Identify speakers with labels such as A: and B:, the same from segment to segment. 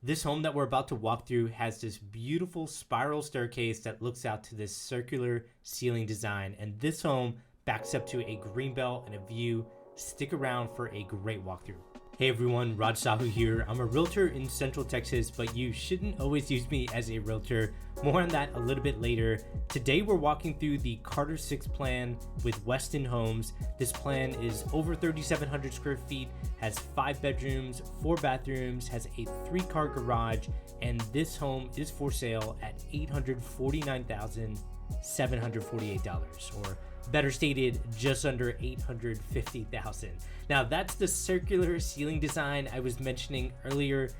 A: This home that we're about to walk through has this beautiful spiral staircase that looks out to this circular ceiling design, and this home backs up to a greenbelt and a view. Stick around for a great walkthrough. Hey everyone, Raj Sahu here. I'm a realtor in Central Texas, but you shouldn't always use me as a realtor. More on that a little bit later. Today we're walking through the Carter 6 plan with Westin Homes. This plan is over 3,700 square feet, has 5 bedrooms, 4 bathrooms, has a 3-car garage, and this home is for sale at $849,748, or better stated, just under $850,000. Now that's the circular ceiling design I was mentioning earlier.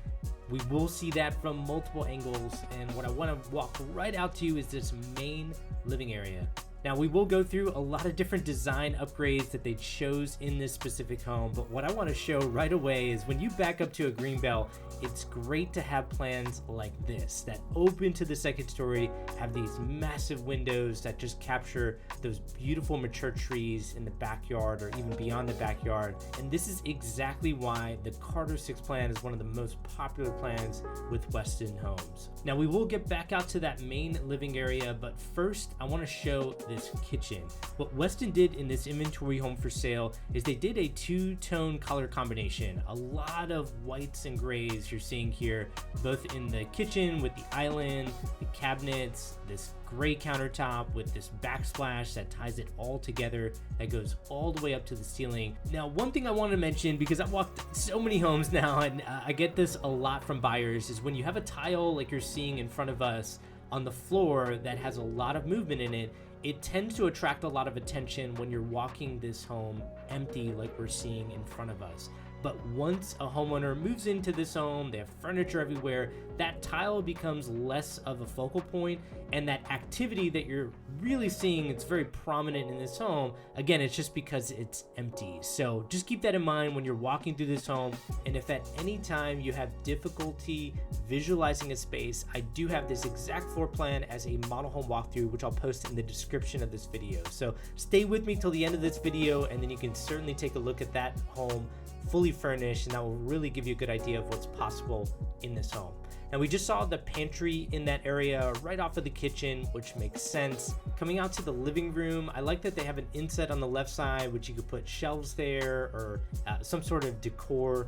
A: We will see that from multiple angles, and what I want to walk right out to you is this main living area. Now we will go through a lot of different design upgrades that they chose in this specific home, but what I want to show right away is when you back up to a greenbelt, it's great to have plans like this that open to the second story, have these massive windows that just capture those beautiful mature trees in the backyard or even beyond the backyard. And this is exactly why the Carter 6 plan is one of the most popular plans with Westin Homes. Now we will get back out to that main living area, but first I want to show this kitchen. What Westin did in this inventory home for sale is they did a 2-tone color combination. A lot of whites and grays you're seeing here, both in the kitchen with the island, the cabinets, this gray countertop with this backsplash that ties it all together, that goes all the way up to the ceiling. Now, one thing I want to mention, because I've walked so many homes now and I get this a lot from buyers, is when you have a tile like you're seeing in front of us on the floor that has a lot of movement in it, it tends to attract a lot of attention when you're walking this home empty like we're seeing in front of us. But once a homeowner moves into this home, they have furniture everywhere, that tile becomes less of a focal point, and that activity that you're really seeing, it's very prominent in this home. Again, it's just because it's empty. So just keep that in mind when you're walking through this home. And if at any time you have difficulty visualizing a space, I do have this exact floor plan as a model home walkthrough, which I'll post in the description of this video. So stay with me till the end of this video, and then you can certainly take a look at that home fully furnished, and that will really give you a good idea of what's possible in this home. And we just saw the pantry in that area right off of the kitchen, which makes sense. Coming out to the living room, I like that they have an inset on the left side, which you could put shelves there or some sort of decor.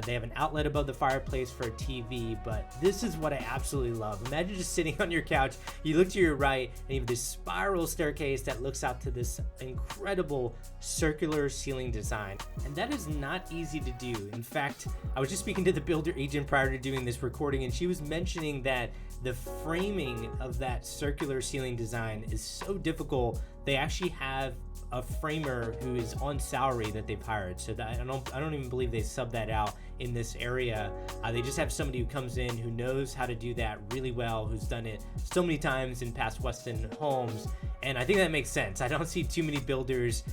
A: They have an outlet above the fireplace for a TV, but this is what I absolutely love. Imagine just sitting on your couch, you look to your right, and you have this spiral staircase that looks out to this incredible circular ceiling design. And that is not easy to do. In fact, I was just speaking to the builder agent prior to doing this recording, and she was mentioning that the framing of that circular ceiling design is so difficult. They actually have a framer who is on salary that they've hired, so that I don't even believe they sub that out in this area. They just have somebody who comes in who knows how to do that really well, who's done it so many times in past Westin homes, and I think that makes sense. I don't see too many builders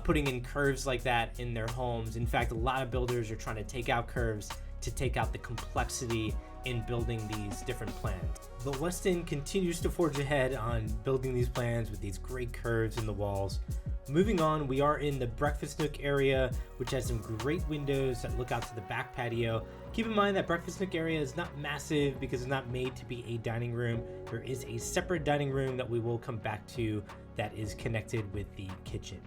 A: putting in curves like that in their homes. In fact, a lot of builders are trying to take out curves to take out the complexity in building these different plans. But Westin continues to forge ahead on building these plans with these great curves in the walls. Moving on, we are in the breakfast nook area, which has some great windows that look out to the back patio. Keep in mind that breakfast nook area is not massive because it's not made to be a dining room. There is a separate dining room that we will come back to that is connected with the kitchen.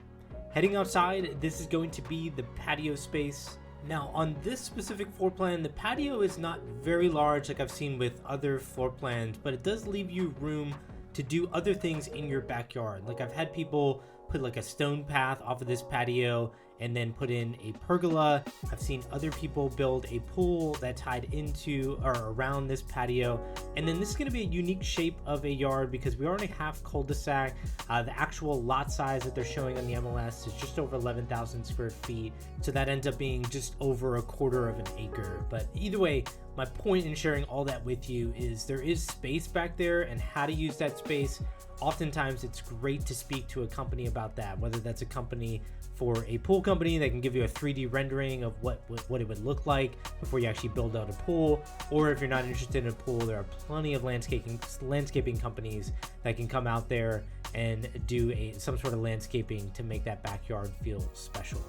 A: Heading outside, this is going to be the patio space. Now on this specific floor plan, the patio is not very large like I've seen with other floor plans, but it does leave you room to do other things in your backyard. Like I've had people put like a stone path off of this patio and then put in a pergola. I've seen other people build a pool that tied into or around this patio. And then this is gonna be a unique shape of a yard because we are in a half cul-de-sac. The actual lot size that they're showing on the MLS is just over 11,000 square feet. So that ends up being just over a quarter of an acre. But either way, my point in sharing all that with you is there is space back there, and how to use that space. Oftentimes it's great to speak to a company about that, whether that's a company for a pool company that can give you a 3D rendering of what it would look like before you actually build out a pool, or if you're not interested in a pool, there are plenty of landscaping companies that can come out there and do some sort of landscaping to make that backyard feel special.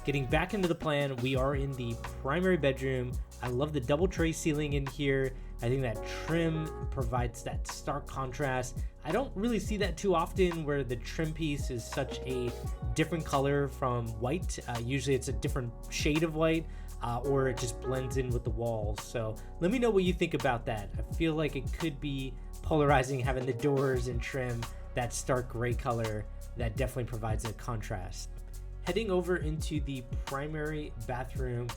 A: Getting back into the plan, we are in the primary bedroom. I love the double tray ceiling in here. I think that trim provides that stark contrast. I don't really see that too often where the trim piece is such a different color from white. Usually it's a different shade of white, or it just blends in with the walls. So let me know what you think about that. I feel like it could be polarizing having the doors and trim that stark gray color that definitely provides a contrast. Heading over into the primary bathroom.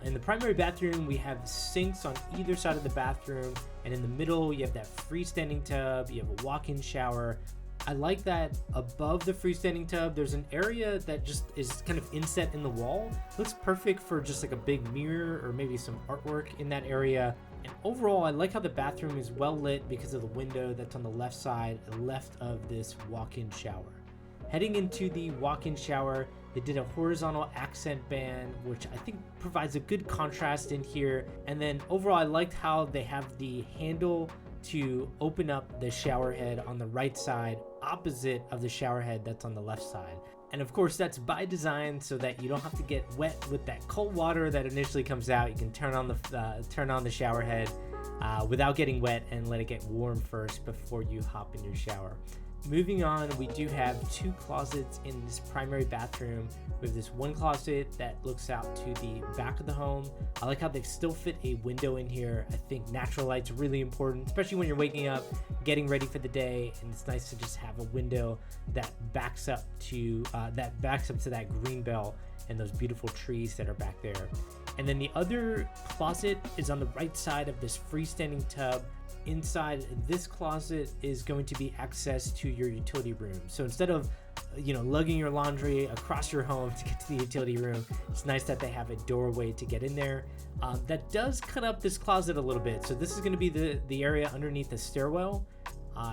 A: In the primary bathroom, we have sinks on either side of the bathroom, and in the middle, you have that freestanding tub, you have a walk-in shower. I like that above the freestanding tub, there's an area that just is kind of inset in the wall. Looks perfect for just like a big mirror or maybe some artwork in that area. And overall, I like how the bathroom is well lit because of the window that's on the left side, left of this walk-in shower. Heading into the walk-in shower, they did a horizontal accent band, which I think provides a good contrast in here. And then overall, I liked how they have the handle to open up the shower head on the right side, opposite of the shower head that's on the left side. And of course, that's by design so that you don't have to get wet with that cold water that initially comes out. You can turn on the shower head without getting wet and let it get warm first before you hop in your shower. Moving on, we do have two closets in this primary bathroom. We have this one closet that looks out to the back of the home. I like how they still fit a window in here. I think natural light's really important, especially when you're waking up, getting ready for the day, and it's nice to just have a window that backs up to that green belt and those beautiful trees that are back there. And then the other closet is on the right side of this freestanding tub. Inside this closet is going to be access to your utility room. So instead of lugging your laundry across your home to get to the utility room, it's nice that they have a doorway to get in there. That does cut up this closet a little bit. So this is going to be the area underneath the stairwell.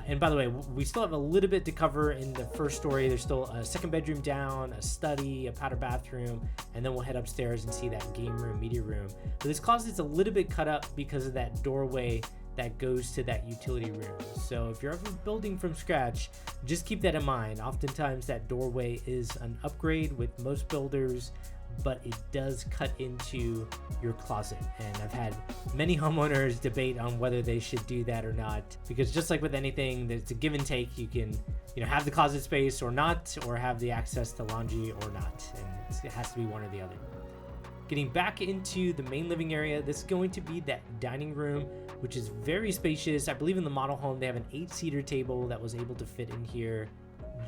A: And by the way, we still have a little bit to cover in the first story. There's still a second bedroom down, a study, a powder bathroom, and then we'll head upstairs and see that game room, media room. But this closet's a little bit cut up because of that doorway that goes to that utility room. So if you're ever building from scratch, just keep that in mind. Oftentimes that doorway is an upgrade with most builders, but it does cut into your closet. And I've had many homeowners debate on whether they should do that or not, because just like with anything, there's a give and take. You can have the closet space or not, or have the access to laundry or not, and it has to be one or the other. Getting back into the main living area, this is going to be that dining room, which is very spacious. I believe in the model home, they have an 8-seater table that was able to fit in here.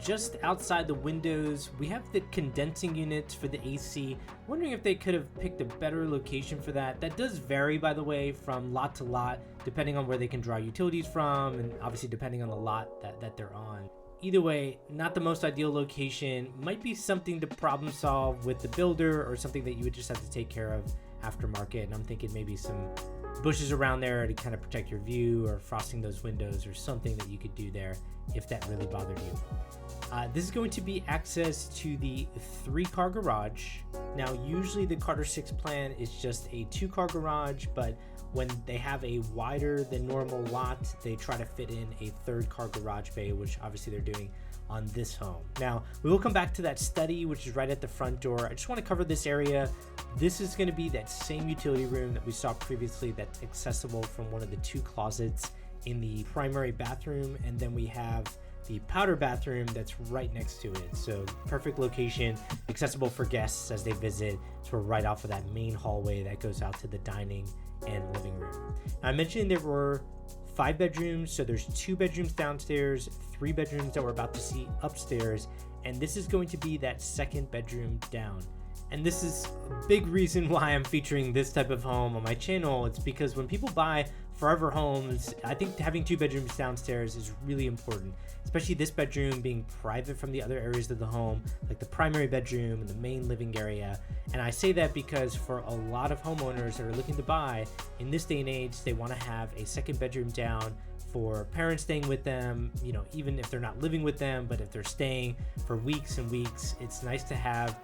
A: Just outside the windows, we have the condensing units for the AC. Wondering if they could have picked a better location for that. That does vary, by the way, from lot to lot, depending on where they can draw utilities from, and obviously depending on the lot that they're on. Either way, not the most ideal location. Might be something to problem solve with the builder, or something that you would just have to take care of aftermarket. And I'm thinking maybe some bushes around there to kind of protect your view, or frosting those windows, or something that you could do there if that really bothered you. This is going to be access to the 3-car garage. Now, usually the Carter 6 plan is just a 2-car garage, but when they have a wider than normal lot, they try to fit in a 3rd-car garage bay, which obviously they're doing on this home. Now, we will come back to that study, which is right at the front door. I just want to cover this area. This is going to be that same utility room that we saw previously that's accessible from one of the 2 closets in the primary bathroom, and then we have the powder bathroom that's right next to it. So perfect location, accessible for guests as they visit. So we're right off of that main hallway that goes out to the dining and living room. Now, I mentioned there were 5 bedrooms, so there's 2 bedrooms downstairs, 3 bedrooms that we're about to see upstairs, and this is going to be that 2nd bedroom down. And this is a big reason why I'm featuring this type of home on my channel. It's because when people buy forever homes, I think having 2 bedrooms downstairs is really important, especially this bedroom being private from the other areas of the home, like the primary bedroom and the main living area. And I say that because for a lot of homeowners that are looking to buy in this day and age, they want to have a 2nd bedroom down for parents staying with them, even if they're not living with them, but if they're staying for weeks and weeks, it's nice to have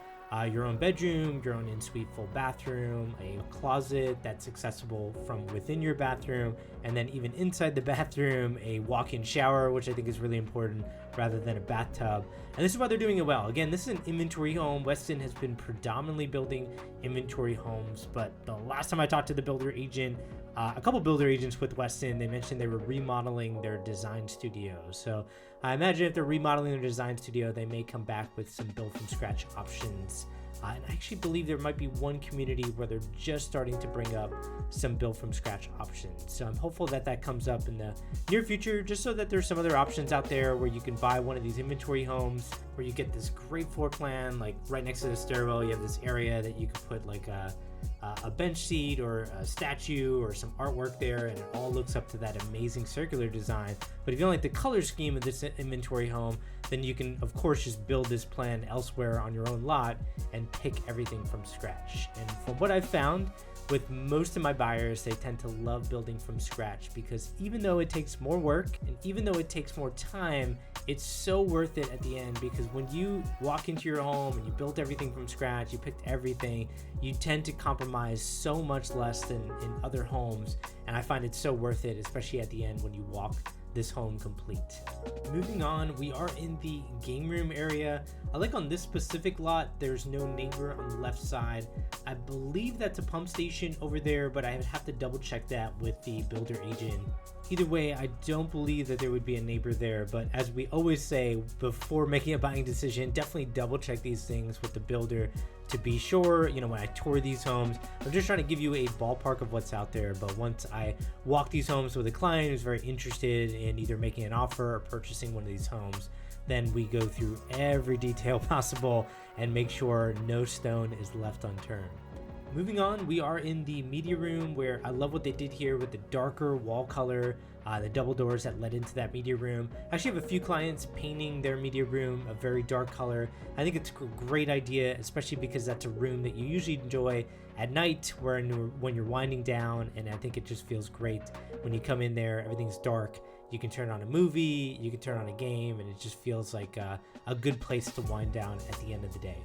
A: your own bedroom, your own in-suite full bathroom, a closet that's accessible from within your bathroom, and then even inside the bathroom, a walk-in shower, which I think is really important rather than a bathtub. And this is why they're doing it well. Again, this is an inventory home. Westin has been predominantly building inventory homes, but the last time I talked to the builder agent, a couple builder agents with Westin, they mentioned they were remodeling their design studio. So I imagine if they're remodeling their design studio, they may come back with some build from scratch options. And I actually believe there might be one community where they're just starting to bring up some build from scratch options. So I'm hopeful that that comes up in the near future, just so that there's some other options out there where you can buy one of these inventory homes where you get this great floor plan, like right next to the stairwell, you have this area that you could put like a bench seat or a statue or some artwork there, and it all looks up to that amazing circular design. But if you don't like the color scheme of this inventory home, then you can of course just build this plan elsewhere on your own lot and pick everything from scratch. And from what I've found with most of my buyers, they tend to love building from scratch, because even though it takes more work and even though it takes more time, it's so worth it at the end. Because when you walk into your home and you built everything from scratch, you picked everything, you tend to compromise so much less than in other homes, and I find it so worth it, especially at the end when you walk this home complete. Moving on, we are in the game room area. I like on this specific lot, there's no neighbor on the left side. I believe that's a pump station over there, but I would have to double check that with the builder agent. Either way, I don't believe that there would be a neighbor there, but as we always say, before making a buying decision, definitely double check these things with the builder to be sure. You know, when I tour these homes, I'm just trying to give you a ballpark of what's out there, but once I walk these homes with a client who's very interested in either making an offer or purchasing one of these homes, then we go through every detail possible and make sure no stone is left unturned. Moving on, we are in the media room, where I love what they did here with the darker wall color, the double doors that led into that media room. I actually have a few clients painting their media room a very dark color. I think it's a great idea, especially because that's a room that you usually enjoy at night when you're winding down, and I think it just feels great when you come in there, everything's dark. You can turn on a movie, you can turn on a game, and it just feels like a good place to wind down at the end of the day.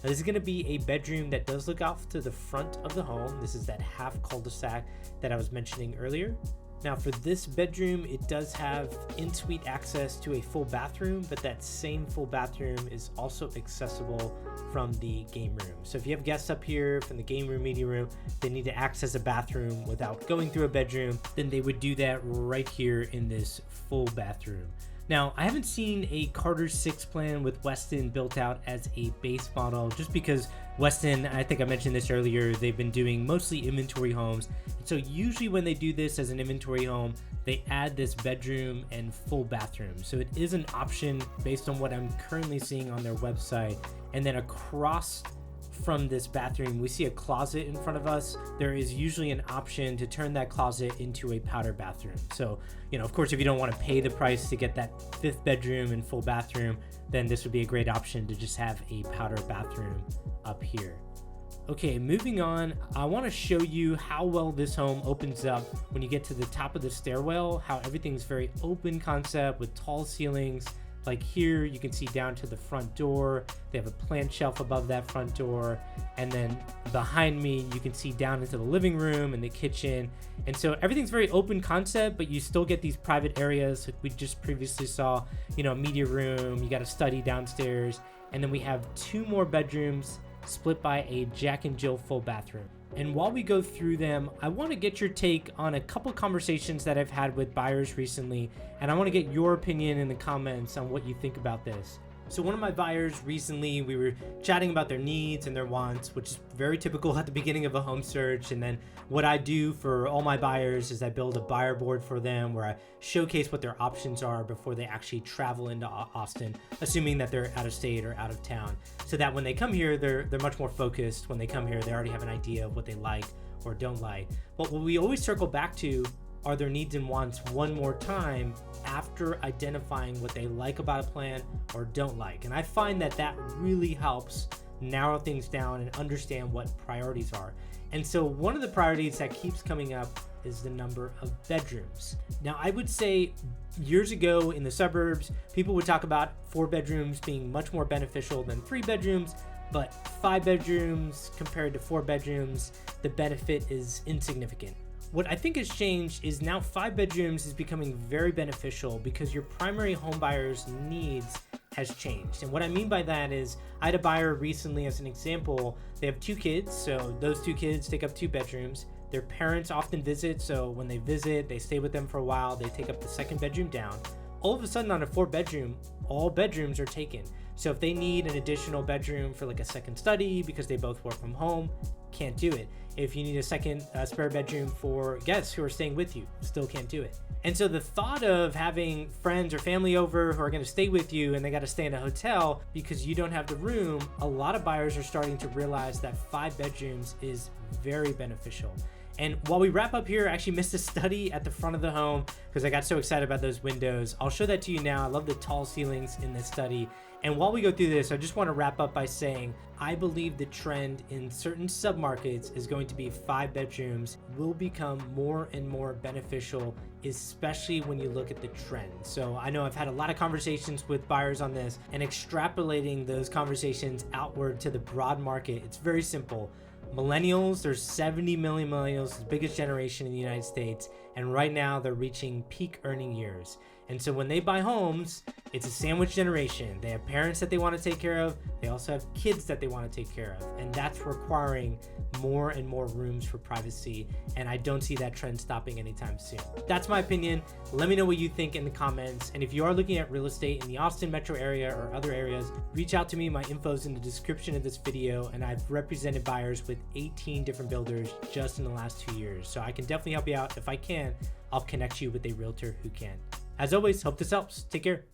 A: Now, this is going to be a bedroom that does look off to the front of the home. This is that half cul-de-sac that I was mentioning earlier. Now, for this bedroom, it does have in-suite access to a full bathroom, but that same full bathroom is also accessible from the game room. So if you have guests up here from the game room, media room, they need to access a bathroom without going through a bedroom, then they would do that right here in this full bathroom. Now, I haven't seen a Carter 6 plan with Westin built out as a base model, just because Westin, I think I mentioned this earlier, they've been doing mostly inventory homes. And so usually when they do this as an inventory home, they add this bedroom and full bathroom. So it is an option based on what I'm currently seeing on their website. And then across from this bathroom, we see a closet in front of us. There is usually an option to turn that closet into a powder bathroom. So, you know, of course, if you don't want to pay the price to get that fifth bedroom and full bathroom, then this would be a great option to just have a powder bathroom up here. Okay, moving on, I want to show you how well this home opens up when you get to the top of the stairwell, how everything's very open concept with tall ceilings. Like here, you can see down to the front door. They have a plant shelf above that front door. And then behind me, you can see down into the living room and the kitchen. And so everything's very open concept, but you still get these private areas. Like we just previously saw, you know, a media room, you got a study downstairs. And then we have two more bedrooms split by a Jack and Jill full bathroom. And while we go through them, I want to get your take on a couple conversations that I've had with buyers recently, and I want to get your opinion in the comments on what you think about this. So one of my buyers recently, we were chatting about their needs and their wants, which is very typical at the beginning of a home search. And then what I do for all my buyers is I build a buyer board for them where I showcase what their options are before they actually travel into Austin, assuming that they're out of state or out of town, so that when they come here, they're much more focused. When they come here, they already have an idea of what they like or don't like. But what we always circle back to are their needs and wants one more time after identifying what they like about a plan or don't like. And I find that that really helps narrow things down and understand what priorities are. And so one of the priorities that keeps coming up is the number of bedrooms. Now, I would say years ago in the suburbs, people would talk about 4 bedrooms being much more beneficial than 3 bedrooms, but 5 bedrooms compared to 4 bedrooms, the benefit is insignificant. What I think has changed is now 5 bedrooms is becoming very beneficial because your primary home buyer's needs has changed. And what I mean by that is I had a buyer recently, as an example, they have 2 kids. So those 2 kids take up 2 bedrooms. Their parents often visit. So when they visit, they stay with them for a while. They take up the 2nd bedroom down. All of a sudden on a 4 bedroom, all bedrooms are taken. So if they need an additional bedroom for like a second study because they both work from home, can't do it. If you need a second spare bedroom for guests who are staying with you, still can't do it. And so the thought of having friends or family over who are going to stay with you and they got to stay in a hotel because you don't have the room, a lot of buyers are starting to realize that 5 bedrooms is very beneficial. And while we wrap up here, I actually missed a study at the front of the home because I got so excited about those windows. I'll show that to you now. I love the tall ceilings in this study. And while we go through this, I just want to wrap up by saying I believe the trend in certain submarkets is going to be 5 bedrooms will become more and more beneficial, especially when you look at the trend. So I know I've had a lot of conversations with buyers on this, and extrapolating those conversations outward to the broad market, it's very simple. Millennials, there's 70 million millennials, the biggest generation in the United States, and right now they're reaching peak earning years. And so when they buy homes, it's a sandwich generation. They have parents that they want to take care of. They also have kids that they want to take care of. And that's requiring more and more rooms for privacy. And I don't see that trend stopping anytime soon. That's my opinion. Let me know what you think in the comments. And if you are looking at real estate in the Austin metro area or other areas, reach out to me. My info is in the description of this video. And I've represented buyers with 18 different builders just in the last 2 years. So I can definitely help you out. If I can, I'll connect you with a realtor who can. As always, hope this helps. Take care.